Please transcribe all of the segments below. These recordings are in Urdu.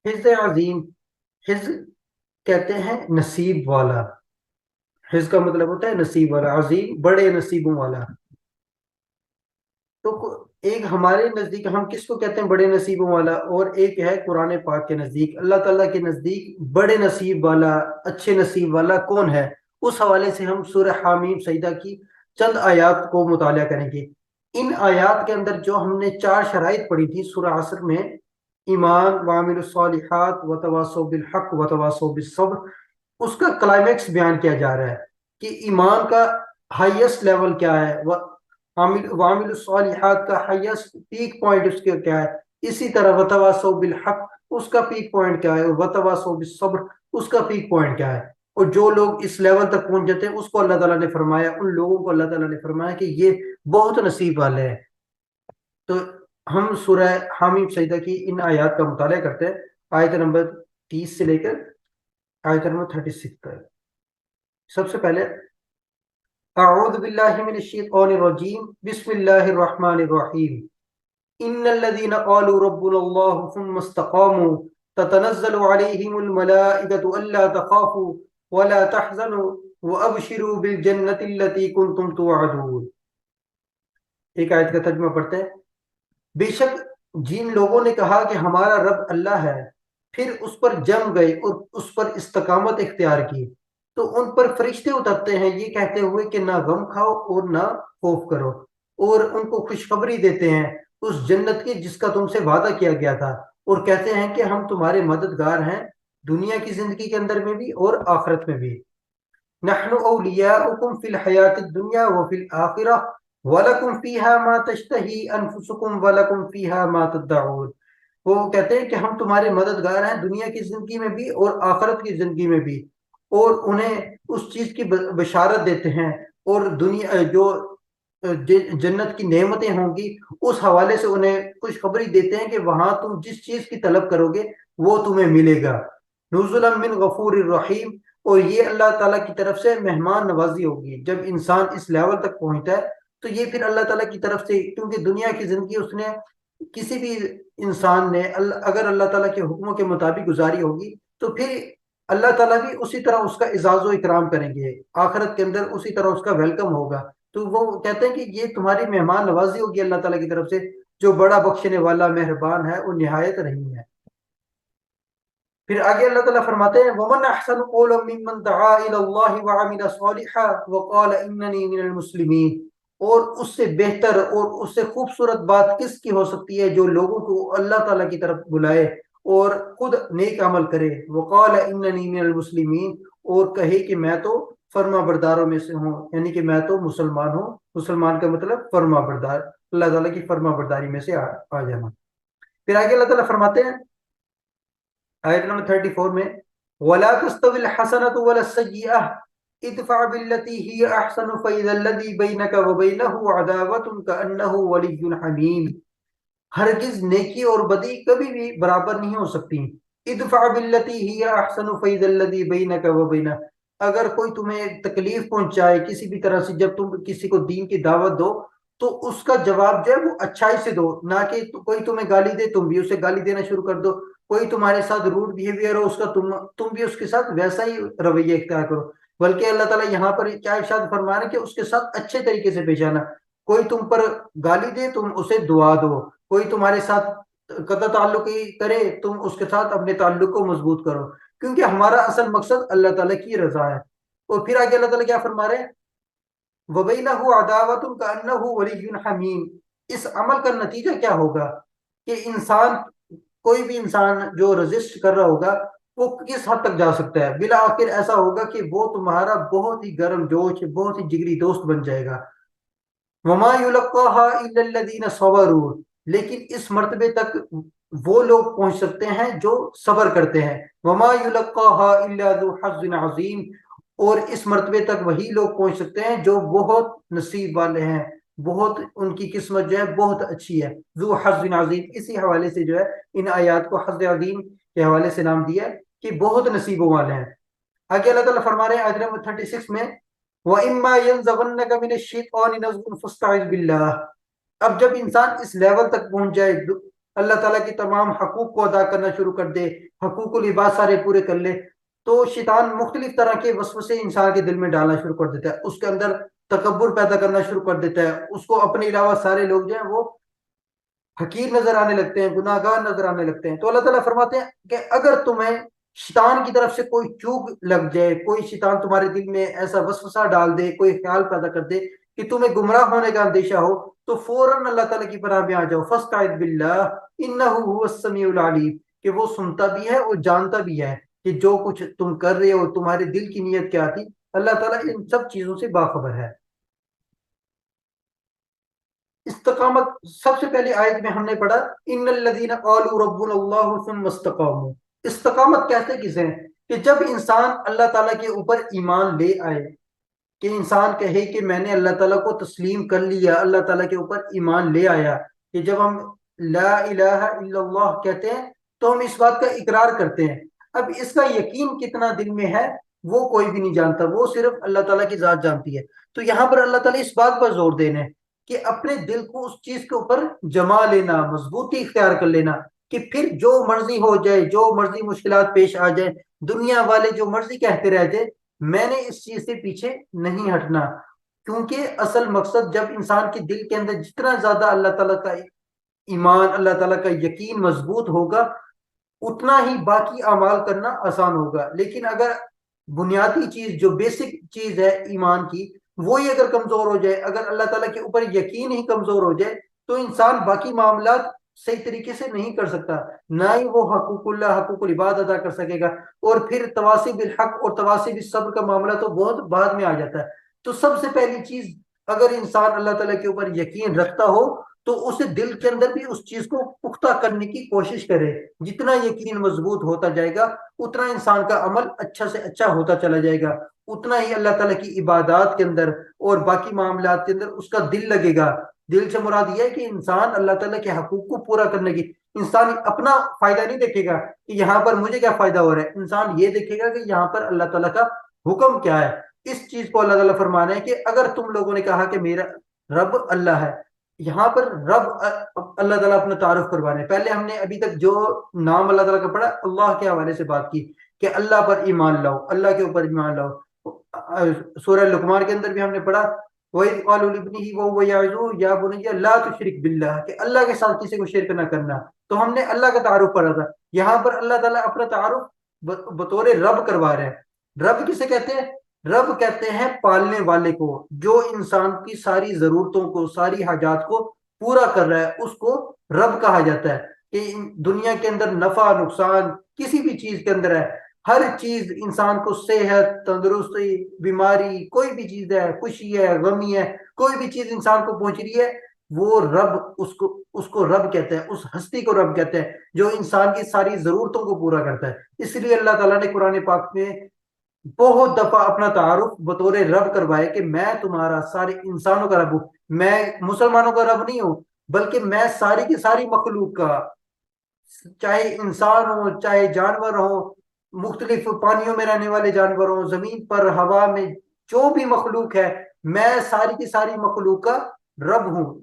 حز عظیم، حز کہتے ہیں نصیب والا، حز کا مطلب ہوتا ہے نصیب والا، عظیم بڑے نصیبوں والا۔ تو ایک ہمارے نزدیک ہم کس کو کہتے ہیں بڑے نصیبوں والا، اور ایک ہے قرآن پاک کے نزدیک، اللہ تعالیٰ کے نزدیک بڑے نصیب والا، اچھے نصیب والا کون ہے؟ اس حوالے سے ہم سورہ حامیم سجدہ کی چند آیات کو مطالعہ کریں گے۔ ان آیات کے اندر جو ہم نے چار شرائط پڑھی تھی سورہ عصر میں، ایمان وعامل الصالحات وتواصوا بالحق وتواصوا بالصبر، اس کا کلائمیکس بیان کیا جا رہا ہے کہ ایمان کا ہائیسٹ لیول کیا ہے، وعامل الصالحات کا ہائیسٹ پیک پوائنٹ اس کے کیا ہے، اسی طرح وتواصوا بالحق اس کا پیک پوائنٹ کیا ہے، اور وتواصوا بالصبر اس کا پیک پوائنٹ کیا ہے۔ اور جو لوگ اس لیول تک پہنچ جاتے ہیں اس کو اللہ تعالیٰ نے فرمایا، ان لوگوں کو اللہ تعالیٰ نے فرمایا کہ یہ بہت نصیب والے ہیں۔ تو ہم سورہ حامیم سجدہ کی ان آیات کا مطالعہ کرتے ہیں، آیت نمبر 30 سے لے کر آیت نمبر 36 تک۔ سب سے پہلے اعوذ باللہ من الشیطان الرجیم، بسم اللہ الرحمن الرحیم، ان الذين قالوا ربنا الله ثم استقاموا تتنزل عليهم الملائكة الا تخافوا ولا تحزنوا وابشروا بالجنة التي كنتم توعدون۔ ایک آیت کا ترجمہ پڑھتے ہیں۔ بے شک جن لوگوں نے کہا کہ ہمارا رب اللہ ہے، پھر اس پر جم گئے اور اس پر استقامت اختیار کی، تو ان پر فرشتے اترتے ہیں یہ کہتے ہوئے کہ نہ غم کھاؤ اور نہ خوف کرو، اور ان کو خوشخبری دیتے ہیں اس جنت کی جس کا تم سے وعدہ کیا گیا تھا، اور کہتے ہیں کہ ہم تمہارے مددگار ہیں دنیا کی زندگی کے اندر میں بھی اور آخرت میں بھی۔ نحن اولیاؤکم فی الحیات الدنیا وفی الآخرہ وَلَكُمْ فِيهَا مَا تَشْتَهِي أَنفُسُكُمْ وَلَكُمْ فِيهَا مَا تَدَّعُونَ۔ وہ کہتے ہیں کہ ہم تمہارے مددگار ہیں دنیا کی زندگی میں بھی اور آخرت کی زندگی میں بھی، اور انہیں اس چیز کی بشارت دیتے ہیں، اور دنیا جو جنت کی نعمتیں ہوں گی اس حوالے سے انہیں خوشخبری دیتے ہیں کہ وہاں تم جس چیز کی طلب کرو گے وہ تمہیں ملے گا۔ نزلا من غفور الرحیم، اور یہ اللہ تعالیٰ کی طرف سے مہمان نوازی ہوگی۔ جب انسان اس لیول تک پہنچتا ہے تو یہ پھر اللہ تعالیٰ کی طرف سے، کیونکہ دنیا کی زندگی اس نے کسی بھی انسان نے اگر اللہ تعالیٰ کے حکموں کے مطابق گزاری ہوگی تو پھر اللہ تعالیٰ بھی اسی طرح اس کا اعزاز و اکرام کریں گے، آخرت کے اندر اسی طرح اس کا ویلکم ہوگا۔ تو وہ کہتے ہیں کہ یہ تمہاری مہمان نوازی ہوگی اللہ تعالیٰ کی طرف سے، جو بڑا بخشنے والا مہربان ہے اور نہایت رحیم ہے۔ پھر آگے اللہ تعالیٰ فرماتے ہیں وَمَنْ أَحْسَنُ قَوْلًا مِّمَّنْ دَعَا إِلَى اللَّهِ وَعَمِلَ صَالِحًا وَقَالَ إِنَّنِي مِنَ الْمُسْلِمِينَ۔ اور اس سے بہتر اور اس سے خوبصورت بات کس کی ہو سکتی ہے جو لوگوں کو اللہ تعالیٰ کی طرف بلائے اور خود نیک عمل کرے۔ وَقَالَ إِنَّنِي مِنَ الْمُسْلِمِينَ، اور کہے کہ میں تو فرما برداروں میں سے ہوں، یعنی کہ میں تو مسلمان ہوں۔ مسلمان کا مطلب فرما بردار، اللہ تعالیٰ کی فرما برداری میں سے آ جانا۔ پھر آگے اللہ تعالیٰ فرماتے ہیں آیت نمبر 34 میں وَلَا تَسْتَوِي الْحَسَنَةُ وَلَا السَّيِّئَةُ ادْفَعْ بِالَّتِي هِيَ أَحْسَنُ فَإِذَا الَّذِي بَيْنَكَ وَبَيْنَهُ عَدَاوَةٌ كَأَنَّهُ وَلِيٌّ حَمِيمٌ۔ ہرگز نیکی اور بدی کبھی بھی برابر نہیں ہو سکتی۔ ادفع باللتی ہی احسن فإذا الذی بینک وبینہ، اگر کوئی تمہیں تکلیف پہنچائے کسی بھی طرح سے، جب تم کسی کو دین کی دعوت دو تو اس کا جواب جو ہے وہ اچھائی سے دو، نہ کہ کوئی تمہیں گالی دے تم بھی اسے گالی دینا شروع کر دو، کوئی تمہارے ساتھ روڈ بیہیویئر ہو اس کا تم بھی اس کے ساتھ ویسا ہی رویہ اختیار کرو۔ بلکہ اللہ تعالیٰ یہاں پر کیا ارشاد فرما رہے ہیں کہ اس کے ساتھ اچھے طریقے سے پیش آنا۔ کوئی تم پر گالی دے تم اسے دعا دو، کوئی تمہارے ساتھ قطع تعلقی کرے تم اس کے ساتھ اپنے تعلق کو مضبوط کرو، کیونکہ ہمارا اصل مقصد اللہ تعالیٰ کی رضا ہے۔ اور پھر آگے اللہ تعالیٰ کیا فرما رہے ہیں وَبَيْنَهُ عَدَاوَةٌ كَأَنَّهُ وَلِيٌّ حَمِيمٌ۔ اس عمل کا نتیجہ کیا ہوگا کہ انسان، کوئی بھی انسان جو رزسٹ کر رہا ہوگا وہ کس حد تک جا سکتا ہے، بالآخر ایسا ہوگا کہ وہ تمہارا بہت ہی گرم جوش، بہت ہی جگری دوست بن جائے گا۔ وَمَا يُلَقَّاهَا إِلَّا الَّذِينَ صَبَرُوا، لیکن اس مرتبے تک وہ لوگ پہنچ سکتے ہیں جو صبر کرتے ہیں۔ وَمَا يُلَقَّاهَا إِلَّا ذُو حَظٍّ عَظِيمٍ، اور اس مرتبے تک وہی لوگ پہنچ سکتے ہیں جو بہت نصیب والے ہیں، بہت ان کی قسمت جو ہے بہت اچھی ہے۔ ذو حظ عظیم، اسی حوالے سے جو ہے ان آیات کو حظ عظیم کے حوالے سے نام دیا ہے کہ بہت نصیبوں والے ہیں۔ آگے اللہ تعالیٰ فرما رہے ہیں آیت نمبر 36 میں وَإِمَّا يَنزَغَنَّكَ مِنَ الشَّيْطَانِ نَزْغٌ فَاسْتَعِذْ بِاللَّهِ۔ اب جب انسان اس لیول تک پہنچ جائے اللہ تعالیٰ کی تمام حقوق کو ادا کرنا شروع کر دے، حقوق العباد سارے پورے کر لے، تو شیطان مختلف طرح کے وسوسے انسان کے دل میں ڈالنا شروع کر دیتا ہے، اس کے اندر تکبر پیدا کرنا شروع کر دیتا ہے، اس کو اپنے علاوہ سارے لوگ جو ہیں وہ حقیر نظر آنے لگتے ہیں، گناہ گار نظر آنے لگتے ہیں۔ تو اللہ تعالیٰ فرماتے ہیں کہ اگر تمہیں شیطان کی طرف سے کوئی چوک لگ جائے، کوئی شیطان تمہارے دل میں ایسا وسوسہ ڈال دے، کوئی خیال پیدا کر دے کہ تمہیں گمراہ ہونے کا اندیشہ ہو، تو فوراً اللہ تعالیٰ کی پناہ میں آ جاؤ، فاستعذ باللہ انہ هو السمیع العلیم، کہ وہ سنتا بھی ہے اور جانتا بھی ہے کہ جو کچھ تم کر رہے ہو، تمہارے دل کی نیت کیا تھی، اللہ تعالیٰ ان سب چیزوں سے باخبر ہے۔ استقامت سب سے پہلی آیت میں ہم نے پڑھا ان الذین قالوا ربنا اللہ ثم استقاموا۔ استقامت کہتے کسے ہیں؟ کہ جب انسان اللہ تعالیٰ کے اوپر ایمان لے آئے، کہ انسان کہے کہ میں نے اللہ تعالیٰ کو تسلیم کر لیا، اللہ تعالیٰ کے اوپر ایمان لے آیا، کہ جب ہم لا الہ الا اللہ کہتے ہیں تو ہم اس بات کا اقرار کرتے ہیں۔ اب اس کا یقین کتنا دل میں ہے وہ کوئی بھی نہیں جانتا، وہ صرف اللہ تعالیٰ کی ذات جانتی ہے۔ تو یہاں پر اللہ تعالیٰ اس بات پر زور دینا ہے کہ اپنے دل کو اس چیز کے اوپر جما لینا، مضبوطی اختیار کر لینا، کہ پھر جو مرضی ہو جائے، جو مرضی مشکلات پیش آ جائے، دنیا والے جو مرضی کہتے رہ جائے، میں نے اس چیز سے پیچھے نہیں ہٹنا۔ کیونکہ اصل مقصد جب انسان کے دل کے اندر جتنا زیادہ اللہ تعالیٰ کا ایمان، اللہ تعالیٰ کا یقین مضبوط ہوگا، اتنا ہی باقی اعمال کرنا آسان ہوگا۔ لیکن اگر بنیادی چیز جو بیسک چیز ہے ایمان کی، وہی اگر کمزور ہو جائے، اگر اللہ تعالیٰ کے اوپر یقین ہی کمزور ہو جائے، تو انسان باقی معاملات صحیح طریقے سے نہیں کر سکتا، نہ ہی وہ حقوق اللہ، حقوق العباد ادا کر سکے گا، اور پھر تواصی بالحق اور تواصی بالصبر کا معاملہ تو بہت بعد میں آ جاتا ہے۔ تو سب سے پہلی چیز، اگر انسان اللہ تعالیٰ کے اوپر یقین رکھتا ہو تو اسے دل کے اندر بھی اس چیز کو پختہ کرنے کی کوشش کرے۔ جتنا یقین مضبوط ہوتا جائے گا، اتنا انسان کا عمل اچھا سے اچھا ہوتا چلا جائے گا، اتنا ہی اللہ تعالیٰ کی عبادات کے اندر اور باقی معاملات کے اندر اس کا دل لگے گا۔ دل سے مراد یہ ہے کہ انسان اللہ تعالیٰ کے حقوق کو پورا کرنے کی، انسان اپنا فائدہ نہیں دیکھے گا کہ یہاں پر مجھے کیا فائدہ ہو رہا ہے، انسان یہ دیکھے گا کہ یہاں پر اللہ تعالیٰ کا حکم کیا ہے۔ اس چیز کو اللہ تعالیٰ فرمانا ہے کہ اگر تم لوگوں نے کہا کہ میرا رب اللہ ہے، یہاں پر رب اللہ تعالیٰ اپنا تعارف کروانے، پہلے ہم نے ابھی تک جو نام اللہ تعالیٰ کا پڑھا اللہ کے حوالے سے بات کی کہ اللہ پر ایمان لاؤ، اللہ کے اوپر ایمان لاؤ۔ سورہ لقمان کے اندر بھی ہم نے پڑھا وَإِذْ قَالُوا لِابْنِهِ وَهُوَ يَعِظُهُ يَا بُنَيَّ لَا تُشْرِكْ بِاللَّهِ، کہ اللہ کے ساتھ کسی کو شرک نہ کرنا۔ تو ہم نے اللہ کا تعارف پڑھا تھا، یہاں پر اللہ تعالیٰ اپنا تعارف بطور رب کروا رہے ہیں۔ رب کسے کہتے ہیں؟ رب کہتے ہیں پالنے والے کو، جو انسان کی ساری ضرورتوں کو، ساری حاجات کو پورا کر رہا ہے، اس کو رب کہا جاتا ہے۔ کہ دنیا کے اندر نفع نقصان کسی بھی چیز کے اندر ہے، ہر چیز انسان کو صحت، تندرستی، بیماری، کوئی بھی چیز ہے، خوشی ہے، غمی ہے، کوئی بھی چیز انسان کو پہنچ رہی ہے، وہ رب اس کو رب کہتے ہیں، اس ہستی کو رب کہتے ہیں جو انسان کی ساری ضرورتوں کو پورا کرتا ہے۔ اس لیے اللہ تعالیٰ نے قرآن پاک میں بہت دفعہ اپنا تعارف بطور رب کروائے کہ میں تمہارا سارے انسانوں کا رب ہوں، میں مسلمانوں کا رب نہیں ہوں، بلکہ میں ساری کی ساری مخلوق کا، چاہے انسان ہو، چاہے جانور ہو، مختلف پانیوں میں رہنے والے جانور ہوں، زمین پر، ہوا میں جو بھی مخلوق ہے، میں ساری کی ساری مخلوق کا رب ہوں۔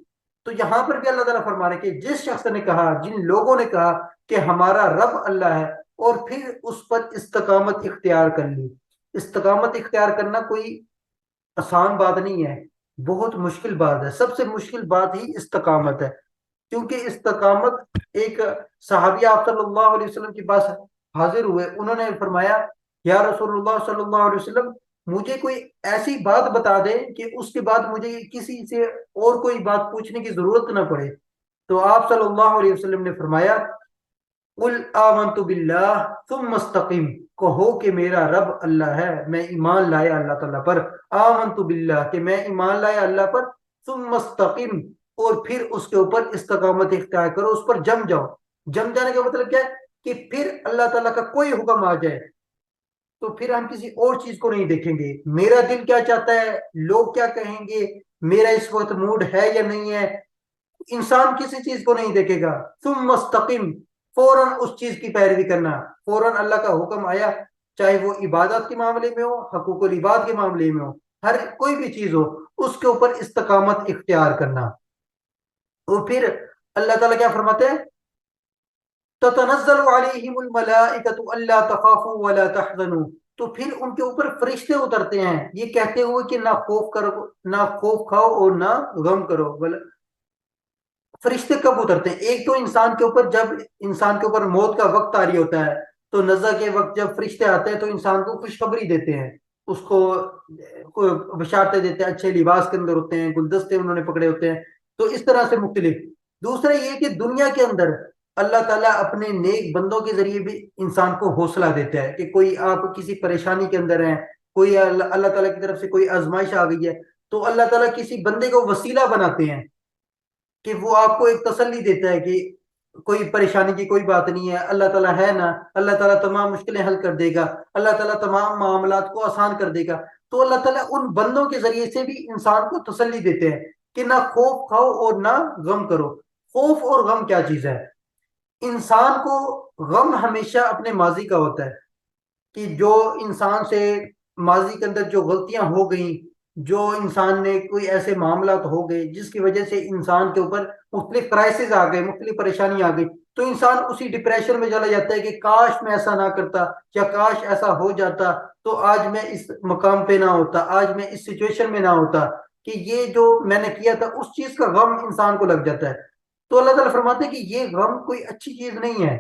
تو یہاں پر بھی اللہ تعالیٰ فرما رہے کہ جس شخص نے کہا، جن لوگوں نے کہا کہ ہمارا رب اللہ ہے، اور پھر اس پر استقامت اختیار کر لی۔ استقامت اختیار کرنا کوئی آسان بات نہیں ہے، بہت مشکل بات ہے، سب سے مشکل بات ہی استقامت ہے۔ کیونکہ استقامت، ایک صحابی آپ صلی اللہ علیہ وسلم کے پاس حاضر ہوئے، انہوں نے فرمایا یا رسول اللہ صلی اللہ علیہ وسلم، مجھے کوئی ایسی بات بتا دے کہ اس کے بعد مجھے کسی سے اور کوئی بات پوچھنے کی ضرورت نہ پڑے۔ تو آپ صلی اللہ علیہ وسلم نے فرمایا قل آمنت باللہ ثم استقم، کہو کہ میرا رب اللہ ہے، میں ایمان لایا اللہ تعالیٰ پر، آمنت باللہ کہ میں ایمان لایا اللہ پر، ثم استقم اور پھر اس کے اوپر استقامت اختیار کرو، اس پر جم جاؤ۔ جم جانے کا مطلب کیا ہے؟ کہ پھر اللہ تعالیٰ کا کوئی حکم آ جائے تو پھر ہم کسی اور چیز کو نہیں دیکھیں گے، میرا دل کیا چاہتا ہے، لوگ کیا کہیں گے، میرا اس وقت موڈ ہے یا نہیں ہے، انسان کسی چیز کو نہیں دیکھے گا۔ ثم مستقم، فوراً اس چیز کی پیروی کرنا، فوراً اللہ کا حکم آیا، چاہے وہ عبادت کے معاملے میں ہو، حقوق العباد کے معاملے میں ہو، ہر کوئی بھی چیز ہو، اس کے اوپر استقامت اختیار کرنا۔ اور پھر اللہ تعالیٰ کیا فرماتے ہیں؟ تتنزل علیہم الملائکۃ الا تخافوا ولا تحزنوا، تو پھر ان کے اوپر فرشتے اترتے ہیں یہ کہتے ہوئے کہ نہ خوف کرو، نہ خوف کھاؤ اور نہ غم کرو۔ فرشتے کب اترتے ہیں؟ ایک تو انسان کے اوپر، جب انسان کے اوپر موت کا وقت طاری ہوتا ہے تو نزع کے وقت جب فرشتے آتے ہیں تو انسان کو خوشخبری دیتے ہیں، اس کو بشارتیں دیتے ہیں، اچھے لباس کے اندر ہوتے ہیں، گلدستے انہوں نے پکڑے ہوتے ہیں، تو اس طرح سے مختلف۔ دوسرا یہ کہ دنیا کے اندر اللہ تعالیٰ اپنے نیک بندوں کے ذریعے بھی انسان کو حوصلہ دیتا ہے کہ کوئی آپ کسی پریشانی کے اندر ہیں، کوئی اللہ تعالیٰ کی طرف سے کوئی آزمائش آ گئی ہے، تو اللہ تعالیٰ کسی بندے کو وسیلہ بناتے ہیں کہ وہ آپ کو ایک تسلی دیتا ہے کہ کوئی پریشانی کی کوئی بات نہیں ہے، اللہ تعالیٰ ہے نا، اللہ تعالیٰ تمام مشکلیں حل کر دے گا، اللہ تعالیٰ تمام معاملات کو آسان کر دے گا۔ تو اللہ تعالیٰ ان بندوں کے ذریعے سے بھی انسان کو تسلی دیتے ہیں کہ نہ خوف کھاؤ اور نہ غم کرو۔ خوف اور غم کیا چیز ہے؟ انسان کو غم ہمیشہ اپنے ماضی کا ہوتا ہے، کہ جو انسان سے ماضی کے اندر جو غلطیاں ہو گئیں، جو انسان نے کوئی ایسے معاملات ہو گئے جس کی وجہ سے انسان کے اوپر مختلف کرائسس آ گئے، مختلف پریشانی آ گئی، تو انسان اسی ڈپریشن میں چلا جاتا ہے کہ کاش میں ایسا نہ کرتا، یا کاش ایسا ہو جاتا تو آج میں اس مقام پہ نہ ہوتا، آج میں اس سچویشن میں نہ ہوتا، کہ یہ جو میں نے کیا تھا اس چیز کا غم انسان کو لگ جاتا ہے۔ تو اللہ تعالیٰ فرماتے ہیں کہ یہ غم کوئی اچھی چیز نہیں ہے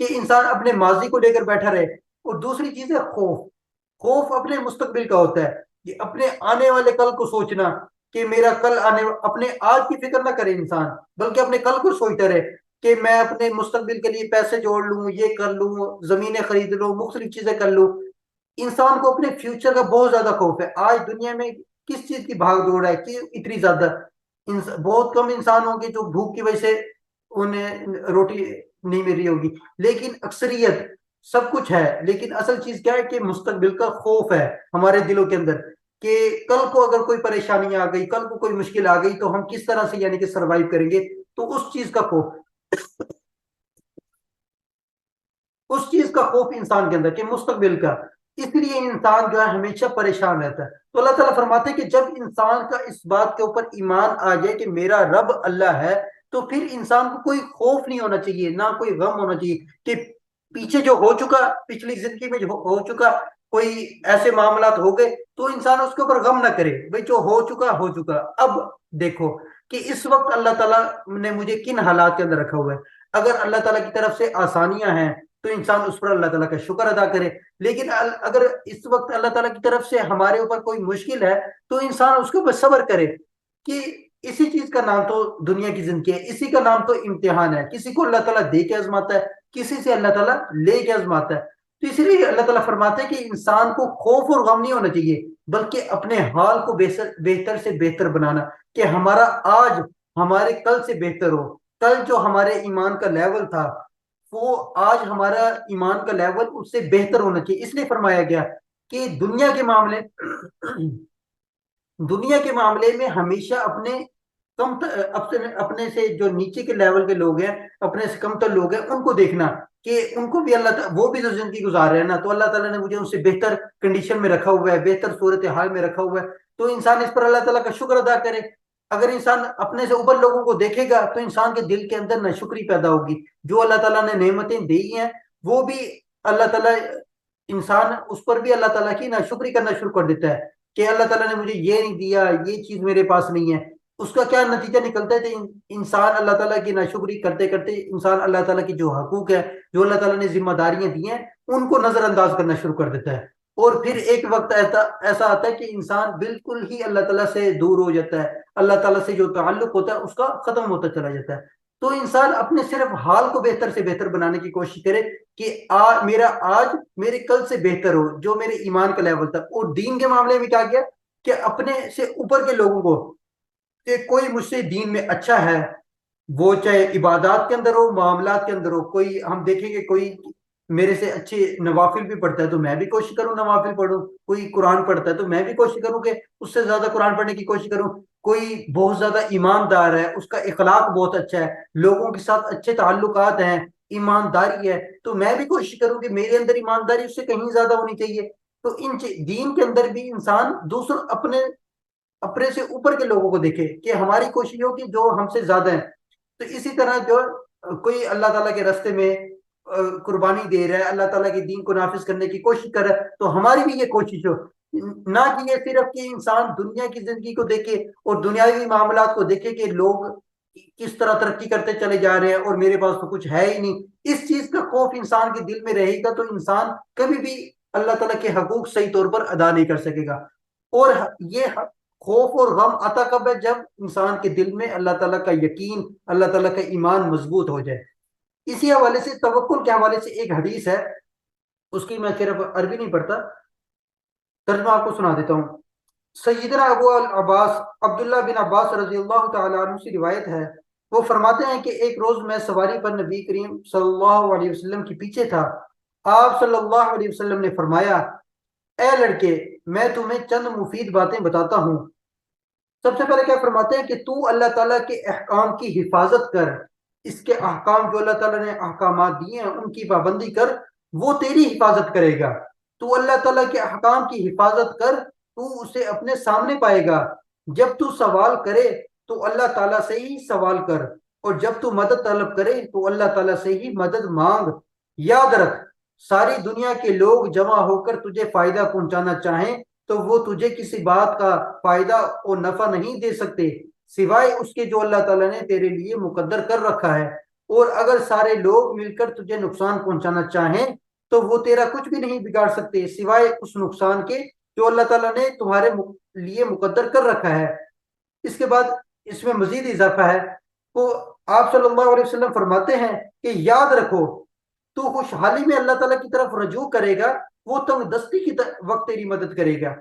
کہ انسان اپنے ماضی کو لے کر بیٹھا رہے۔ اور دوسری چیز ہے خوف۔ خوف اپنے مستقبل کا ہوتا ہے، کہ اپنے آنے والے کل کو سوچنا، کہ میرا کل آنے، اپنے آج کی فکر نہ کرے انسان، بلکہ اپنے کل کو سوچتا رہے کہ میں اپنے مستقبل کے لیے پیسے جوڑ لوں، یہ کر لوں، زمینیں خرید لوں، مختلف چیزیں کر لوں۔ انسان کو اپنے فیوچر کا بہت زیادہ خوف ہے۔ آج دنیا میں کس چیز کی بھاگ دوڑ ہے کہ اتنی زیادہ، بہت کم انسان ہوں گے جو بھوک کی وجہ سے انہیں روٹی نہیں مل رہی ہوگی، لیکن اکثریت سب کچھ ہے، لیکن اصل چیز کیا ہے کہ مستقبل کا خوف ہے ہمارے دلوں کے اندر، کہ کل کو اگر کوئی پریشانی آ گئی، کل کو کوئی مشکل آ گئی تو ہم کس طرح سے یعنی کہ سروائیو کریں گے، تو اس چیز کا خوف، اس چیز کا خوف انسان کے اندر کہ مستقبل کا، اس لیے انسان جو ہے ہمیشہ پریشان رہتا ہے۔ تو اللہ تعالیٰ فرماتے ہیں کہ جب انسان کا اس بات کے اوپر ایمان آ جائے کہ میرا رب اللہ ہے، تو پھر انسان کو کوئی خوف نہیں ہونا چاہیے، نہ کوئی غم ہونا چاہیے، کہ پیچھے جو ہو چکا، پچھلی زندگی میں جو ہو چکا، کوئی ایسے معاملات ہو گئے تو انسان اس کے اوپر غم نہ کرے، بھئی جو ہو چکا ہو چکا، اب دیکھو کہ اس وقت اللہ تعالیٰ نے مجھے کن حالات کے اندر رکھا ہوا ہے۔ اگر اللہ تعالیٰ کی طرف سے آسانیاں ہیں تو انسان اس پر اللہ تعالیٰ کا شکر ادا کرے، لیکن اگر اس وقت اللہ تعالیٰ کی طرف سے ہمارے اوپر کوئی مشکل ہے تو انسان اس کے اوپر صبر کرے، کہ اسی چیز کا نام تو دنیا کی زندگی ہے، اسی کا نام تو امتحان ہے، کسی کو اللہ تعالیٰ دے کے آزماتا ہے، کسی سے اللہ تعالیٰ لے کے آزماتا ہے۔ تو اسی لیے اللہ تعالیٰ فرماتے ہیں کہ انسان کو خوف اور غم نہیں ہونا چاہیے، بلکہ اپنے حال کو بہتر سے بہتر بنانا، کہ ہمارا آج ہمارے کل سے بہتر ہو۔ کل جو ہمارے ایمان کا لیول تھا وہ آج ہمارا ایمان کا لیول اس سے بہتر ہونا چاہیے۔ اس لیے فرمایا گیا کہ دنیا کے معاملے میں ہمیشہ اپنے اپنے سے جو نیچے کے لیول کے لوگ ہیں، اپنے سے کم تر لوگ ہیں، ان کو دیکھنا کہ ان کو بھی اللہ تعالیٰ، وہ بھی تو زندگی گزار رہے ہیں نا، تو اللہ تعالیٰ نے مجھے ان سے بہتر کنڈیشن میں رکھا ہوا ہے، بہتر صورتحال میں رکھا ہوا ہے، تو انسان اس پر اللہ تعالیٰ کا شکر ادا کرے۔ اگر انسان اپنے سے اوپر لوگوں کو دیکھے گا تو انسان کے دل کے اندر ناشکری پیدا ہوگی، جو اللہ تعالیٰ نے نعمتیں دی ہیں وہ بھی اللہ تعالیٰ، انسان اس پر بھی اللہ تعالیٰ کی ناشکری کرنا شروع کر دیتا ہے، کہ اللہ تعالیٰ نے مجھے یہ نہیں دیا، یہ چیز میرے پاس نہیں ہے۔ اس کا کیا نتیجہ نکلتا ہے کہ انسان اللہ تعالیٰ کی ناشکری کرتے کرتے انسان اللہ تعالیٰ کی جو حقوق ہے، جو اللہ تعالیٰ نے ذمہ داریاں دی ہیں، ان کو نظر انداز کرنا شروع کر دیتا ہے، اور پھر ایک وقت ایسا آتا ہے کہ انسان بالکل ہی اللہ تعالیٰ سے دور ہو جاتا ہے، اللہ تعالیٰ سے جو تعلق ہوتا ہے اس کا ختم ہوتا چلا جاتا ہے۔ تو انسان اپنے صرف حال کو بہتر سے بہتر بنانے کی کوشش کرے، کہ میرا آج میرے کل سے بہتر ہو، جو میرے ایمان کا لیول تھا۔ اور دین کے معاملے میں کیا کیا کہ اپنے سے اوپر کے لوگوں کو، کہ کوئی مجھ سے دین میں اچھا ہے، وہ چاہے عبادات کے اندر ہو، معاملات کے اندر ہو، کوئی ہم دیکھیں گے کوئی میرے سے اچھے نوافل بھی پڑھتا ہے تو میں بھی کوشش کروں نوافل پڑھوں، کوئی قرآن پڑھتا ہے تو میں بھی کوشش کروں کہ اس سے زیادہ قرآن پڑھنے کی کوشش کروں، کوئی بہت زیادہ ایماندار ہے، اس کا اخلاق بہت اچھا ہے، لوگوں کے ساتھ اچھے تعلقات ہیں، ایمانداری ہے، تو میں بھی کوشش کروں کہ میرے اندر ایمانداری اس سے کہیں زیادہ ہونی چاہیے۔ تو دین کے اندر بھی انسان دوسروں اپنے سے اوپر کے لوگوں کو دیکھے، کہ ہماری کوشش ہو کہ جو ہم سے زیادہ ہیں۔ تو اسی طرح جو کوئی اللہ تعالیٰ کے راستے میں قربانی دے رہا ہے، اللہ تعالیٰ کے دین کو نافذ کرنے کی کوشش کر رہا ہے، تو ہماری بھی یہ کوشش ہو، نہ کہ یہ صرف کہ انسان دنیا کی زندگی کو دیکھے اور دنیاوی معاملات کو دیکھے کہ لوگ کس طرح ترقی کرتے چلے جا رہے ہیں اور میرے پاس تو کچھ ہے ہی نہیں۔ اس چیز کا خوف انسان کے دل میں رہے گا تو انسان کبھی بھی اللہ تعالیٰ کے حقوق صحیح طور پر ادا نہیں کر سکے گا۔ اور یہ خوف اور غم آتا کب ہے؟ جب انسان کے دل میں اللہ تعالیٰ کا یقین، اللہ تعالیٰ کا ایمان مضبوط ہو جائے۔ اسی حوالے سے توکل کے حوالے سے ایک حدیث ہے، اس کی میں صرف عربی نہیں پڑھتا، ترجمہ آپ کو سنا دیتا ہوں۔ سیدنا ابو العباس عبداللہ بن عباس رضی اللہ تعالیٰ عنہ سے روایت ہے، وہ فرماتے ہیں کہ ایک روز میں سواری پر نبی کریم صلی اللہ علیہ وسلم کے پیچھے تھا۔ آپ صلی اللہ علیہ وسلم نے فرمایا، اے لڑکے، میں تمہیں چند مفید باتیں بتاتا ہوں۔ سب سے پہلے کیا فرماتے ہیں کہ تو اللہ تعالیٰ کے احکام کی حفاظت کر، اس کے احکام جو اللہ تعالیٰ نے احکامات دیے ہیں ان کی پابندی کر، وہ تیری حفاظت کرے گا۔ تو اللہ تعالیٰ کے احکام کی حفاظت کر، تو اسے اپنے سامنے پائے گا۔ جب تو سوال کرے تو اللہ تعالیٰ سے ہی سوال کر، اور جب تو مدد طلب کرے تو اللہ تعالیٰ سے ہی مدد مانگ۔ یاد رکھ، ساری دنیا کے لوگ جمع ہو کر تجھے فائدہ پہنچانا چاہیں تو وہ تجھے کسی بات کا فائدہ اور نفع نہیں دے سکتے سوائے اس کے جو اللہ تعالیٰ نے تیرے لیے مقدر کر رکھا ہے، اور اگر سارے لوگ مل کر تجھے نقصان پہنچانا چاہیں تو وہ تیرا کچھ بھی نہیں بگاڑ سکتے سوائے اس نقصان کے جو اللہ تعالیٰ نے تمہارے لیے مقدر کر رکھا ہے۔ اس کے بعد اس میں مزید اضافہ ہے، تو آپ صلی اللہ علیہ وسلم فرماتے ہیں کہ یاد رکھو، تو خوشحالی میں اللہ تعالیٰ کی طرف رجوع کرے گا، وہ تنگ دستی کی وقت تیری مدد کرے گا۔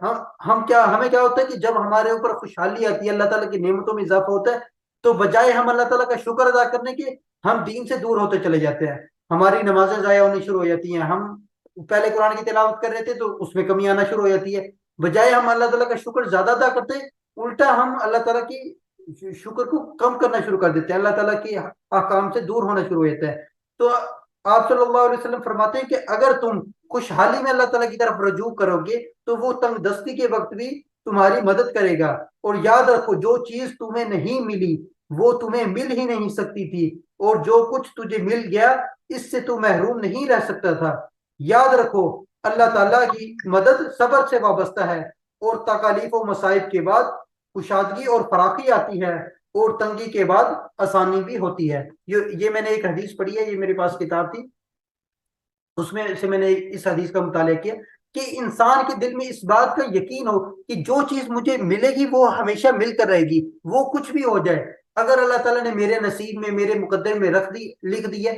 ہمیں کیا ہوتا ہے کہ جب ہمارے اوپر خوشحالی آتی ہے، اللہ تعالیٰ کی نعمتوں میں اضافہ ہوتا ہے، تو بجائے ہم اللہ تعالیٰ کا شکر ادا کرنے کے، ہم دین سے دور ہوتے چلے جاتے ہیں، ہماری نمازیں ضائع ہونی شروع ہو جاتی ہیں، ہم پہلے قرآن کی تلاوت کر رہے تھے تو اس میں کمی آنا شروع ہو جاتی ہے، بجائے ہم اللہ تعالیٰ کا شکر زیادہ ادا کرتے، الٹا ہم اللہ تعالیٰ کی شکر کو کم کرنا شروع کر دیتے ہیں، اللہ تعالیٰ کے احکام سے دور ہونا شروع ہو جاتا ہے۔ تو آپ صلی اللہ علیہ وسلم فرماتے ہیں کہ اگر تم خوشحالی میں اللہ تعالیٰ کی طرف رجوع کرو گے تو وہ تنگ دستی کے وقت بھی تمہاری مدد کرے گا۔ اور یاد رکھو، جو چیز تمہیں نہیں ملی وہ تمہیں مل ہی نہیں سکتی تھی، اور جو کچھ تجھے مل گیا اس سے تو محروم نہیں رہ سکتا تھا۔ یاد رکھو، اللہ تعالیٰ کی مدد صبر سے وابستہ ہے، اور تکالیف و مصائب کے بعد کشادگی اور فراخی آتی ہے، اور تنگی کے بعد آسانی بھی ہوتی ہے۔ یہ میں نے ایک حدیث پڑھی ہے، یہ میرے پاس کتاب تھی، اس میں سے میں نے اس حدیث کا مطالعہ کیا کہ انسان کے دل میں اس بات کا یقین ہو کہ جو چیز مجھے ملے گی وہ ہمیشہ مل کر رہے گی، وہ کچھ بھی ہو جائے۔ اگر اللہ تعالیٰ نے میرے نصیب میں، میرے مقدر میں لکھ دی ہے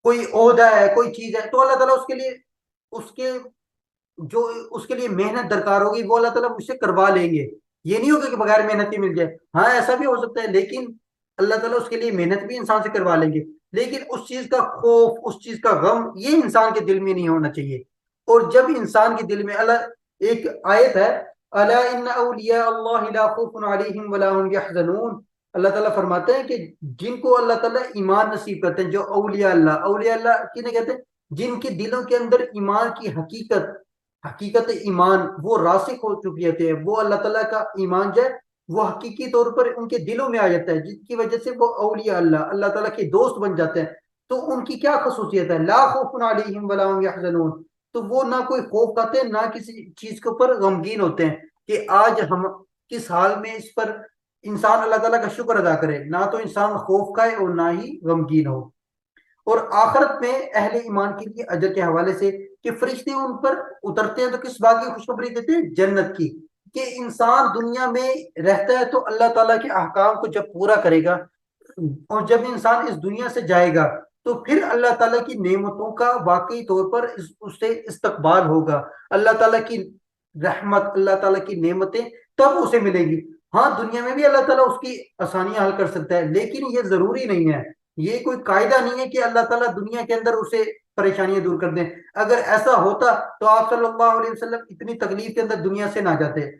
کوئی عہدہ ہے، کوئی چیز ہے، تو اللہ تعالیٰ اس کے لیے، اس کے جو اس کے لیے محنت درکار ہوگی وہ اللہ تعالیٰ مجھ سے کروا لیں گے۔ یہ نہیں ہوگا کہ بغیر محنت ہی مل جائے، ہاں ایسا بھی ہو سکتا ہے، لیکن اللہ تعالیٰ اس کے لیے محنت بھی انسان سے کروا لیں گے۔ لیکن اس چیز کا خوف، اس چیز کا غم، یہ انسان کے دل میں نہیں ہونا چاہیے۔ اور جب انسان کے دل میں ایک آیت ہے، الا ان اولیاء اللہ لا خوف علیہم ولا هم يحزنون، اللہ تعالیٰ فرماتے ہیں کہ جن کو اللہ تعالیٰ ایمان نصیب کرتے ہیں، جو اولیاء اللہ کنہیں کہتے ہیں؟ جن کے دلوں کے اندر ایمان کی حقیقت ایمان وہ راسخ ہو چکی ہوتی ہے، وہ اللہ تعالیٰ کا ایمان جو ہے وہ حقیقی طور پر ان کے دلوں میں آ جاتا ہے، جس کی وجہ سے وہ اولیاء اللہ تعالیٰ کے دوست بن جاتے ہیں۔ تو ان کی کیا خصوصیت ہے؟ لا خوف علیہم ولا هم يحزنون، تو وہ نہ کوئی خوف کھاتے ہیں، نہ کسی چیز کے اوپر غمگین ہوتے ہیں کہ آج ہم کس حال میں اس پر انسان اللہ تعالیٰ کا شکر ادا کرے، نہ تو انسان خوف کھائے اور نہ ہی غمگین ہو۔ اور آخرت میں اہل ایمان کے لیے اجر کے حوالے سے کہ فرشتے ان پر اترتے ہیں تو کس بات کی خوشخبری دیتے ہیں؟ جنت کی، کہ انسان دنیا میں رہتا ہے تو اللہ تعالیٰ کے احکام کو جب پورا کرے گا، اور جب انسان اس دنیا سے جائے گا تو پھر اللہ تعالیٰ کی نعمتوں کا واقعی طور پر اس سے استقبال ہوگا، اللہ تعالیٰ کی رحمت، اللہ تعالیٰ کی نعمتیں تب اسے ملیں گی۔ ہاں دنیا میں بھی اللہ تعالیٰ اس کی آسانیاں حل کر سکتا ہے، لیکن یہ ضروری نہیں ہے، یہ کوئی قاعدہ نہیں ہے کہ اللہ تعالیٰ دنیا کے اندر اسے پریشانیاں دور کر دیں۔ اگر ایسا ہوتا تو آپ صلی اللہ علیہ وسلم اتنی تکلیف کے اندر دنیا سے نہ جاتے۔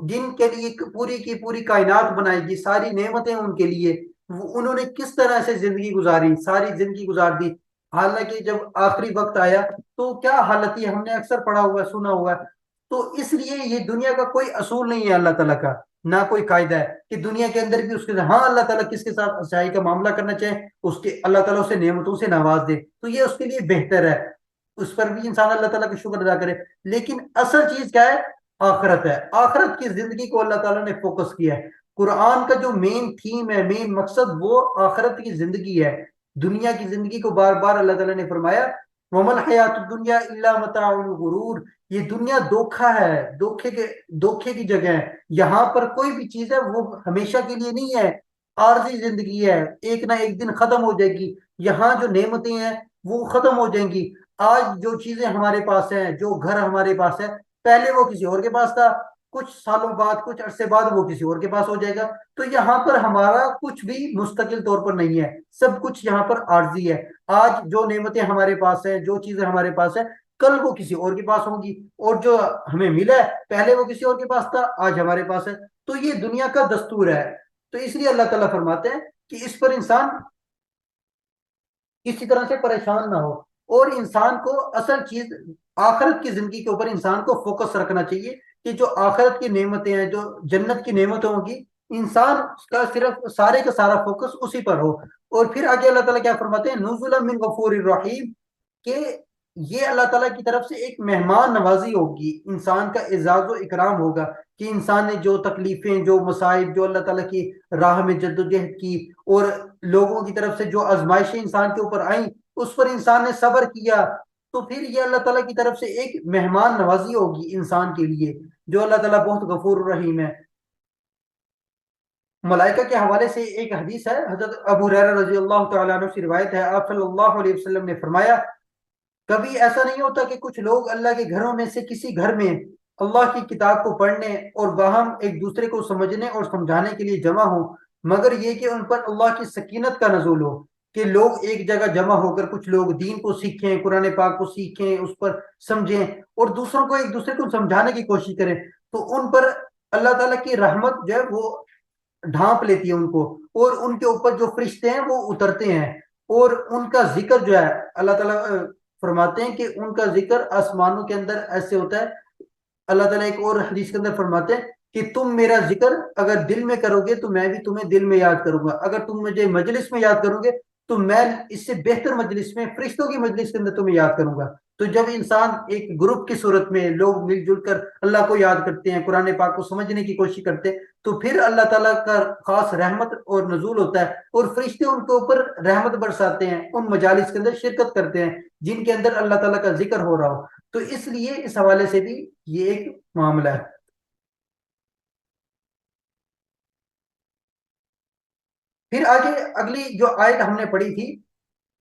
جن کے لیے پوری کی پوری کائنات بنائی گی، ساری نعمتیں ان کے لیے، انہوں نے کس طرح سے زندگی گزاری، ساری زندگی گزار دی، حالانکہ جب آخری وقت آیا تو کیا حالت تھی، ہم نے اکثر پڑھا ہوا سنا ہوا ہے۔ تو اس لیے یہ دنیا کا کوئی اصول نہیں ہے اللہ تعالیٰ کا، نہ کوئی قاعدہ ہے کہ دنیا کے اندر بھی اس کے ہاں اللہ تعالیٰ کس کے ساتھ اچھائی کا معاملہ کرنا چاہے، اس کے اللہ تعالیٰ اسے نعمتوں سے نواز دے تو یہ اس کے لیے بہتر ہے، اس پر بھی انسان اللہ تعالیٰ کا شکر ادا کرے۔ لیکن اصل چیز کیا ہے؟ آخرت ہے، آخرت کی زندگی کو اللہ تعالیٰ نے فوکس کیا ہے۔ قرآن کا جو مین تھیم ہے، مین مقصد، وہ آخرت کی زندگی ہے۔ دنیا کی زندگی کو بار بار اللہ تعالیٰ نے فرمایا وَمَا الْحَيَاةُ الدُّنْيَا إِلَّا مَتَاعُ الْغُرُورِ، یہ دنیا دھوکہ ہے، دھوکے کی جگہ ہے۔ یہاں پر کوئی بھی چیز ہے وہ ہمیشہ کے لیے نہیں ہے، عارضی زندگی ہے، ایک نہ ایک دن ختم ہو جائے گی۔ یہاں جو نعمتیں ہیں وہ ختم ہو جائیں گی۔ آج جو چیزیں ہمارے پاس ہیں، جو گھر ہمارے پاس ہے، پہلے وہ کسی اور کے پاس تھا، کچھ سالوں بعد، کچھ عرصے بعد وہ کسی اور کے پاس ہو جائے گا۔ تو یہاں پر ہمارا کچھ بھی مستقل طور پر نہیں ہے، سب کچھ یہاں پر عارضی ہے۔ آج جو نعمتیں ہمارے پاس ہیں، جو چیزیں ہمارے پاس ہیں، کل وہ کسی اور کے پاس ہوں گی، اور جو ہمیں ملا ہے پہلے وہ کسی اور کے پاس تھا، آج ہمارے پاس ہے۔ تو یہ دنیا کا دستور ہے۔ تو اس لیے اللہ تعالیٰ فرماتے ہیں کہ اس پر انسان کسی طرح سے پریشان نہ ہو، اور انسان کو اصل چیز آخرت کی زندگی کے اوپر انسان کو فوکس رکھنا چاہیے کہ جو آخرت کی نعمتیں ہیں، جو جنت کی نعمتیں ہوں گی، انسان کا صرف سارے کا سارا فوکس اسی پر ہو۔ اور پھر آگے اللہ تعالیٰ کیا فرماتے ہیں؟ نزلا من غفور الرحیم، کہ یہ اللہ تعالیٰ کی طرف سے ایک مہمان نوازی ہوگی، انسان کا اعزاز و اکرام ہوگا کہ انسان نے جو تکلیفیں، جو مصائب، جو اللہ تعالیٰ کی راہ میں جدوجہد کی، اور لوگوں کی طرف سے جو آزمائشیں انسان کے اوپر آئیں، اس پر انسان نے صبر کیا، تو پھر یہ اللہ تعالیٰ کی طرف سے ایک مہمان نوازی ہوگی انسان کے لیے، جو اللہ تعالیٰ بہت غفور الرحیم ہے۔ ملائکہ کے حوالے سے ایک حدیث ہے، حضرت ابو ہریرہ رضی اللہ تعالیٰ عنہ سے روایت ہے، آپ صلی اللہ علیہ وسلم نے فرمایا کبھی ایسا نہیں ہوتا کہ کچھ لوگ اللہ کے گھروں میں سے کسی گھر میں اللہ کی کتاب کو پڑھنے اور باہم ایک دوسرے کو سمجھنے اور سمجھانے کے لیے جمع ہوں، مگر یہ کہ ان پر اللہ کی سکینت کا نزول ہو، کہ لوگ ایک جگہ جمع ہو کر کچھ لوگ دین کو سیکھیں، قرآن پاک کو سیکھیں، اس پر سمجھیں، اور دوسروں کو ایک دوسرے کو سمجھانے کی کوشش کریں، تو ان پر اللہ تعالیٰ کی رحمت جو ہے وہ ڈھانپ لیتی ہے ان کو، اور ان کے اوپر جو فرشتے ہیں وہ اترتے ہیں، اور ان کا ذکر جو ہے اللہ تعالیٰ فرماتے ہیں کہ ان کا ذکر آسمانوں کے اندر ایسے ہوتا ہے۔ اللہ تعالیٰ ایک اور حدیث کے اندر فرماتے ہیں کہ تم میرا ذکر اگر دل میں کرو گے تو میں بھی تمہیں دل میں یاد کروں گا، اگر تم مجھے مجلس میں یاد کرو گے تو میں اس سے بہتر مجلس میں، فرشتوں کی مجلس کے اندر تمہیں یاد کروں گا۔ تو جب انسان ایک گروپ کی صورت میں لوگ مل جل کر اللہ کو یاد کرتے ہیں، قرآن پاک کو سمجھنے کی کوشش کرتے ہیں، تو پھر اللہ تعالیٰ کا خاص رحمت اور نزول ہوتا ہے، اور فرشتے ان کے اوپر رحمت برساتے ہیں، ان مجالس کے اندر شرکت کرتے ہیں جن کے اندر اللہ تعالیٰ کا ذکر ہو رہا ہو۔ تو اس لیے اس حوالے سے بھی یہ ایک معاملہ ہے۔ پھر آگے اگلی جو آیت ہم نے پڑھی تھی،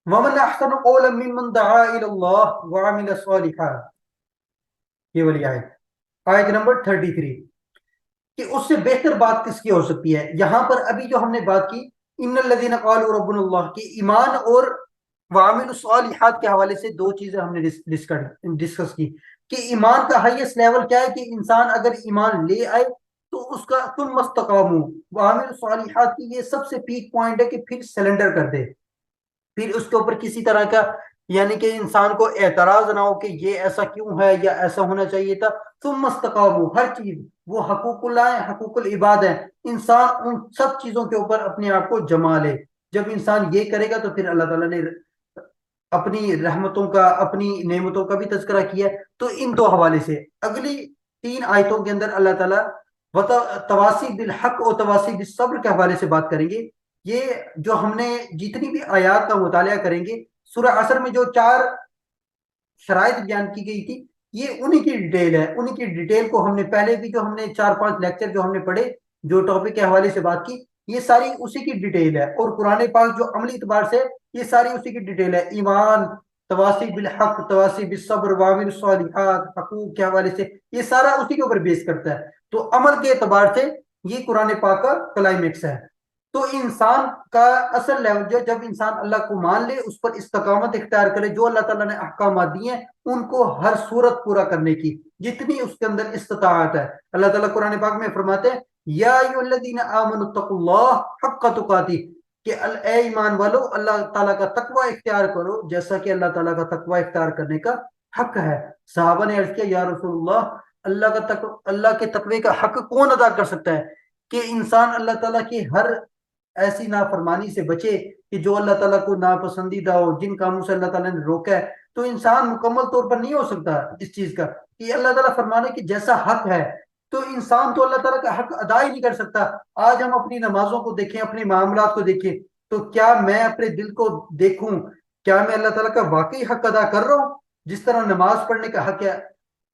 وَمَنْ أَحْسَنُ قَوْلًا مِّمَّنْ دَعَا إِلَى اللَّهِ وَعَمِلَ صَالِحًا، یہ والی آیت، آیت نمبر 33، کہ اس سے بہتر بات کس کی ہو سکتی ہے۔ یہاں پر ابھی جو ہم نے بات کی ان الذین قالوا ربنا اللہ کی، ایمان اور وعامل الصالحات کے حوالے سے دو چیزیں ہم نے ڈسکس کی، کہ ایمان کا ہائیسٹ لیول کیا ہے، کہ انسان اگر ایمان لے آئے تو اس کا تم مستقامو، وعامل الصالحات کی یہ سب سے پیک پوائنٹ ہے کہ پھر سلنڈر کر دے، پھر اس کے اوپر کسی طرح کا، یعنی کہ انسان کو اعتراض نہ ہو کہ یہ ایسا کیوں ہے یا ایسا ہونا چاہیے تھا۔ ثم استقاموا، ہر چیز وہ حقوق اللہ ہے، حقوق العباد ہے، انسان ان سب چیزوں کے اوپر اپنے آپ کو جما لے۔ جب انسان یہ کرے گا تو پھر اللہ تعالیٰ نے اپنی رحمتوں کا، اپنی نعمتوں کا بھی تذکرہ کیا ہے۔ تو ان دو حوالے سے اگلی تین آیتوں کے اندر اللہ تعالیٰ تواسی بالحق اور تواسی بالصبر کے حوالے سے بات کریں گے۔ یہ جو ہم نے جتنی بھی آیات کا مطالعہ کریں گے، سورہ عصر میں جو 4 شرائط بیان کی گئی تھی، یہ انہی کی ڈیٹیل ہے، انہی کی ڈیٹیل کو ہم نے پہلے بھی جو ہم نے 4-5 لیکچر جو ہم نے پڑھے، جو ٹاپک کے حوالے سے بات کی، یہ ساری اسی کی ڈیٹیل ہے، اور قرآن پاک جو عملی اعتبار سے یہ ساری اسی کی ڈیٹیل ہے۔ ایمان، تواسی بالحق، تواسی بالصبر، وعامل الصالحات، حقوق کے حوالے سے یہ سارا اسی کے اوپر بیس کرتا ہے۔ تو عمل کے اعتبار سے یہ قرآن پاک کا کلائمیکس ہے۔ تو انسان کا اصل لیول جو جب انسان اللہ کو مان لے، اس پر استقامت اختیار کرے، جو اللہ تعالیٰ نے احکامات دیے ہیں ان کو ہر صورت پورا کرنے کی جتنی اس کے اندر استطاعت ہے۔ اللہ تعالیٰ قرآن پاک میں فرماتے ہیں یا ایھا الذین آمنوا اتقوا اللہ حق تقاتہ، کہ اے ایمان والو اللہ تعالیٰ کا تقوی اختیار کرو جیسا کہ اللہ تعالیٰ کا تقوی اختیار کرنے کا حق ہے۔ صحابہ نے عرض کیا یا رسول اللہ، اللہ کے تقوی کا حق کون ادا کر سکتا ہے؟ کہ انسان اللہ تعالیٰ کی ہر ایسی نافرمانی سے بچے کہ جو اللہ تعالیٰ کو ناپسندیدہ ہو، جن کاموں سے اللہ تعالیٰ نے روکا ہے. تو انسان مکمل طور پر نہیں ہو سکتا اس چیز کا کہ اللہ تعالیٰ فرمانے کہ جیسا حق ہے تو انسان تو اللہ تعالیٰ کا حق ادا ہی نہیں کر سکتا. آج ہم اپنی نمازوں کو دیکھیں، اپنے معاملات کو دیکھیں، تو کیا میں اپنے دل کو دیکھوں، کیا میں اللہ تعالیٰ کا واقعی حق ادا کر رہا ہوں؟ جس طرح نماز پڑھنے کا حق ہے،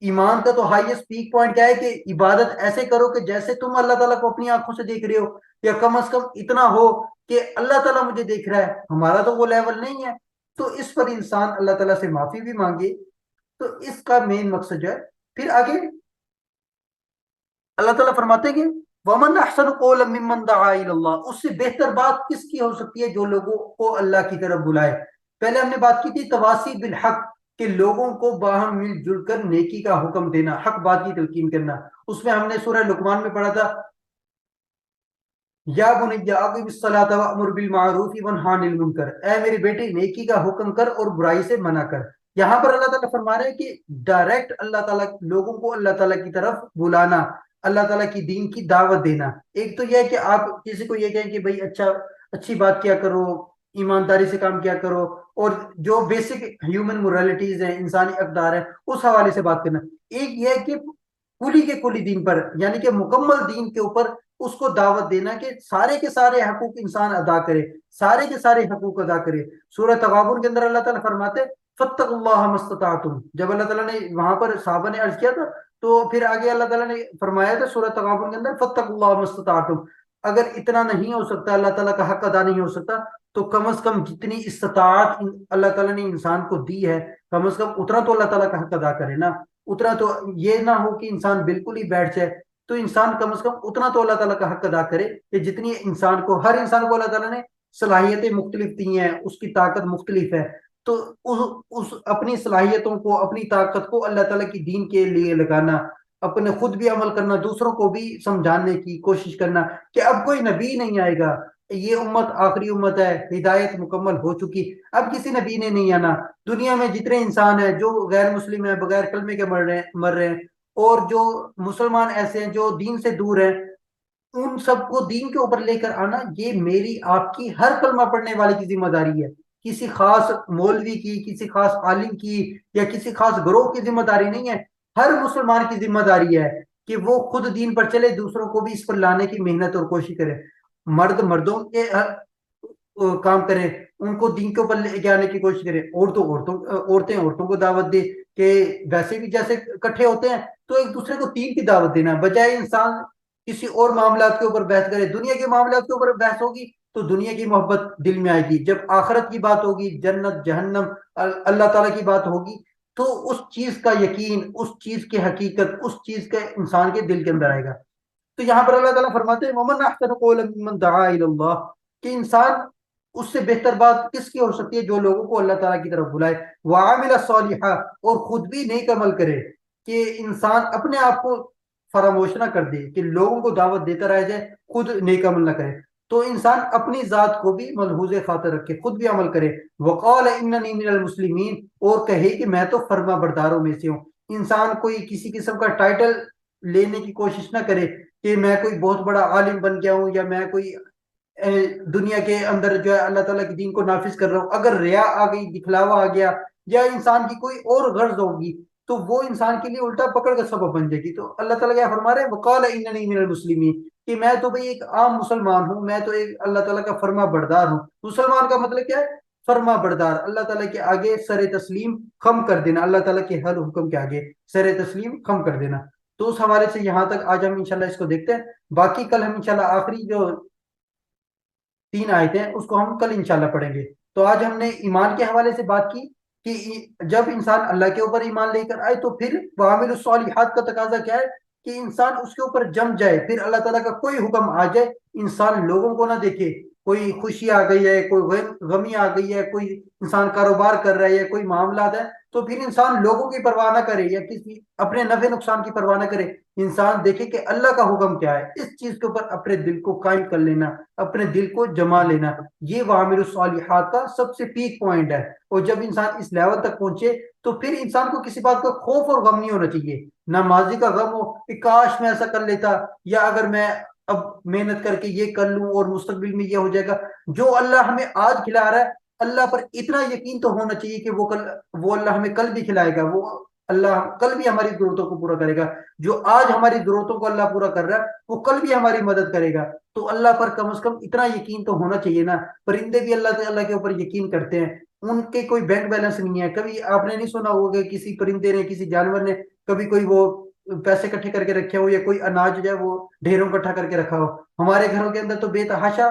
ایمان کا تو ہائیسٹ پیک پوائنٹ کیا ہے کہ عبادت ایسے کرو کہ جیسے تم اللہ تعالیٰ کو اپنی آنکھوں سے دیکھ رہے ہو، یا کم از کم اتنا ہو کہ اللہ تعالیٰ مجھے دیکھ رہا ہے. ہمارا تو وہ لیول نہیں ہے. تو اس پر انسان اللہ تعالیٰ سے معافی بھی مانگے. تو اس کا مین مقصد جو ہے. پھر آگے اللہ تعالیٰ فرماتے ہیں کہ وَمَنْ أَحْسَنُ قَوْلًا مِّمَّنْ دَعَا إِلَى اللَّهِ، اس سے بہتر بات کس کی ہو سکتی ہے جو لوگوں کو اللہ کی طرف بلائے. پہلے ہم نے بات کی تھی تواسی بالحق، کہ لوگوں کو باہم مل جل کر نیکی کا حکم دینا، حق بات کی تلقین کرنا. اس میں ہم نے سورہ لقمان میں پڑھا تھا یا بنی اقم الصلاۃ وامر بالمعروف وانہ عن المنکر، اے میری بیٹی نیکی کا حکم کر اور برائی سے منع کر. یہاں پر اللہ تعالیٰ فرما رہے ہیں کہ ڈائریکٹ اللہ تعالیٰ لوگوں کو اللہ تعالیٰ کی طرف بلانا، اللہ تعالیٰ کی دین کی دعوت دینا. ایک تو یہ ہے کہ آپ کسی کو یہ کہیں کہ بھائی اچھی بات کیا کرو، ایمانداری سے کام کیا کرو، اور جو بیسک ہیومن مورالٹیز ہیں، انسانی اقدار ہیں، اس حوالے سے بات کرنا. ایک یہ ہے کہ کلی کے کلی دین پر، یعنی کہ مکمل دین کے اوپر اس کو دعوت دینا کہ سارے کے سارے حقوق انسان ادا کرے، سارے کے سارے حقوق ادا کرے. سورہ تغابن کے اندر اللہ تعالیٰ فرماتے فَاتَّقُوا اللَّهَ مَا اسْتَطَعْتُمْ. جب اللہ تعالیٰ نے وہاں پر صحابہ نے عرض کیا تھا تو پھر آگے اللہ تعالیٰ نے فرمایا تھا سورہ تغابن کے اندر فَاتَّقُوا اللَّهَ مَا اسْتَطَعْتُمْ. اگر اتنا نہیں ہو سکتا، اللہ تعالیٰ کا حق ادا نہیں ہو سکتا، تو کم از کم جتنی استطاعت اللہ تعالیٰ نے انسان کو دی ہے، کم از کم اتنا تو اللہ تعالیٰ کا حق ادا کرے نا. اتنا تو یہ نہ ہو کہ انسان بالکل ہی بیٹھ جائے. تو انسان کم از کم اتنا تو اللہ تعالیٰ کا حق ادا کرے کہ جتنی انسان کو، ہر انسان کو اللہ تعالیٰ نے صلاحیتیں مختلف دی ہیں، اس کی طاقت مختلف ہے. تو اس اپنی صلاحیتوں کو، اپنی طاقت کو اللہ تعالیٰ کی دین کے لیے لگانا، اپنے خود بھی عمل کرنا، دوسروں کو بھی سمجھانے کی کوشش کرنا کہ اب کوئی نبی نہیں آئے گا، یہ امت آخری امت ہے، ہدایت مکمل ہو چکی، اب کسی نبی نے نہیں آنا. دنیا میں جتنے انسان ہیں جو غیر مسلم ہیں، بغیر کلمے کے مر رہے ہیں، اور جو مسلمان ایسے ہیں جو دین سے دور ہیں، ان سب کو دین کے اوپر لے کر آنا، یہ میری آپ کی ہر کلمہ پڑھنے والے کی ذمہ داری ہے. کسی خاص مولوی کی، کسی خاص عالم کی، یا کسی خاص گروہ کی ذمہ داری نہیں ہے. ہر مسلمان کی ذمہ داری ہے کہ وہ خود دین پر چلے، دوسروں کو بھی اس پر لانے کی محنت اور کوشش کرے. مرد مردوں کے کام کریں، ان کو دین کے اوپر لے کے آنے کی کوشش کریں. عورتیں عورتوں کو دعوت دے کہ ویسے بھی جیسے اکٹھے ہوتے ہیں تو ایک دوسرے کو دین کی دعوت دینا، بجائے انسان کسی اور معاملات کے اوپر بحث کرے. دنیا کے معاملات کے اوپر بحث ہوگی تو دنیا کی محبت دل میں آئے گی. جب آخرت کی بات ہوگی، جنت جہنم اللہ تعالیٰ کی بات ہوگی، تو اس چیز کا یقین، اس چیز کی حقیقت، اس چیز کا انسان کے دل کے اندر آئے گا. تو یہاں پر اللہ تعالیٰ فرماتے ہیں وَمَنْ أَحْسَنُ قَوْلًا مِّمَّنْ دَعَا إِلَى اللَّهِ، کہ انسان اس سے بہتر بات کس کی ہو سکتی ہے جو لوگوں کو اللہ تعالیٰ کی طرف بلائے. وَعَمِلَ صَالِحًا، اور خود بھی نیک عمل کرے. کہ انسان اپنے آپ کو فراموش نہ کر دے کہ لوگوں کو دعوت دیتا رہ جائے، خود نیک عمل نہ کرے. تو انسان اپنی ذات کو بھی ملحوظ خاطر رکھے، خود بھی عمل کرے. وَقَالَ إِنَّنِي مِنَ الْمُسْلِمِينَ، اور کہے کہ میں تو فرما برداروں میں سے ہوں. انسان کوئی کسی قسم کا ٹائٹل لینے کی کوشش نہ کرے کہ میں کوئی بہت بڑا عالم بن گیا ہوں، یا میں کوئی دنیا کے اندر جو ہے اللہ تعالیٰ کے دین کو نافذ کر رہا ہوں. اگر ریا آ گئی، دکھلاوا آ گیا، یا انسان کی کوئی اور غرض ہوگی، تو وہ انسان کے لیے الٹا پکڑ کا سبب بن جائے گی. تو اللہ تعالیٰ کیا فرما رہے ہیں وقال اننی من المسلمین، کہ میں تو بھئی ایک عام مسلمان ہوں، میں تو ایک اللہ تعالیٰ کا فرما بردار ہوں. مسلمان کا مطلب کیا ہے؟ فرما بردار، اللہ تعالیٰ کے آگے سر تسلیم خم کر دینا، اللہ تعالیٰ کے ہر حکم کے آگے سر تسلیم خم کر دینا. تو اس حوالے سے یہاں تک آج ہم انشاءاللہ اس کو دیکھتے ہیں. باقی کل ہم انشاءاللہ آخری جو 3 آیتیں ہیں اس کو ہم کل انشاءاللہ پڑھیں گے. تو آج ہم نے ایمان کے حوالے سے بات کی کہ جب انسان اللہ کے اوپر ایمان لے کر آئے تو پھر وعامل الصالحات کا تقاضا کیا ہے کہ انسان اس کے اوپر جم جائے. پھر اللہ تعالیٰ کا کوئی حکم آ جائے، انسان لوگوں کو نہ دیکھے، کوئی خوشی آ گئی ہے، کوئی غمی آ گئی ہے، کوئی انسان کاروبار کر رہا ہے، کوئی معاملات ہے، تو پھر انسان لوگوں کی پرواہ نہ کرے یا کسی اپنے نفع نقصان کی پرواہ نہ کرے. انسان دیکھے کہ اللہ کا حکم کیا ہے، اس چیز کے اوپر اپنے دل کو قائم کر لینا، اپنے دل کو جما لینا. یہ وعامل الصالحات کا سب سے پیک پوائنٹ ہے. اور جب انسان اس لیول تک پہنچے تو پھر انسان کو کسی بات کا خوف اور غم نہیں ہونا چاہیے. نہ ماضی کا غم ہو کہ کاش میں ایسا کر لیتا، یا اگر میں اب محنت کر کے یہ کر لوں اور مستقبل میں یہ ہو جائے گا. جو اللہ ہمیں آج کھلا رہا ہے اللہ پر اتنا یقین تو ہونا چاہیے کہ وہ اللہ ہمیں کل بھی کھلائے گا. وہ اللہ کل بھی ہماری ضرورتوں کو پورا کرے گا. جو آج ہماری ضرورتوں کو اللہ پورا کر رہا ہے وہ کل بھی ہماری مدد کرے گا. تو اللہ پر کم از کم اتنا یقین تو ہونا چاہیے نا. پرندے بھی اللہ کے اوپر یقین کرتے ہیں. ان کے کوئی بینک بیلنس نہیں ہے. کبھی آپ نے نہیں سنا ہوگا کہ کسی پرندے نے کسی جانور نے کبھی کوئی وہ پیسے اکٹھے کر کے رکھے ہو یا کوئی اناج جو ہے وہ ڈھیروں اکٹھا کر کے رکھا ہو. ہمارے گھروں کے اندر تو بے تحاشا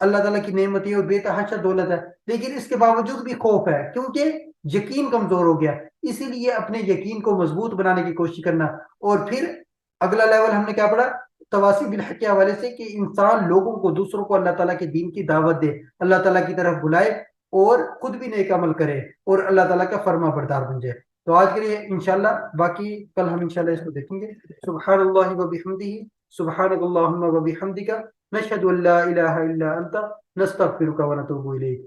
اللہ تعالیٰ کی نعمت ہے اور بے تحاشا دولت ہے, لیکن اس کے باوجود بھی خوف ہے کیونکہ یقین کمزور ہو گیا. اسی لیے اپنے یقین کو مضبوط بنانے کی کوشش کرنا. اور پھر اگلا لیول ہم نے کیا پڑھا, تواسی بالحق کے حوالے سے, کہ انسان لوگوں کو دوسروں کو اللہ تعالیٰ کے دین کی دعوت دے, اللہ تعالیٰ کی طرف بلائے اور خود بھی نیک عمل کرے اور اللہ تعالیٰ کا فرما بردار بن جائے. تو آج کے لیے انشاءاللہ, باقی کل ہم انشاءاللہ اس کو دیکھیں گے. سبحان اللہ و بحمدہ, سبحانک اللہم و بحمدک, نشہد ان لا الہ الا انت, نستغفرک و نتوب الیک.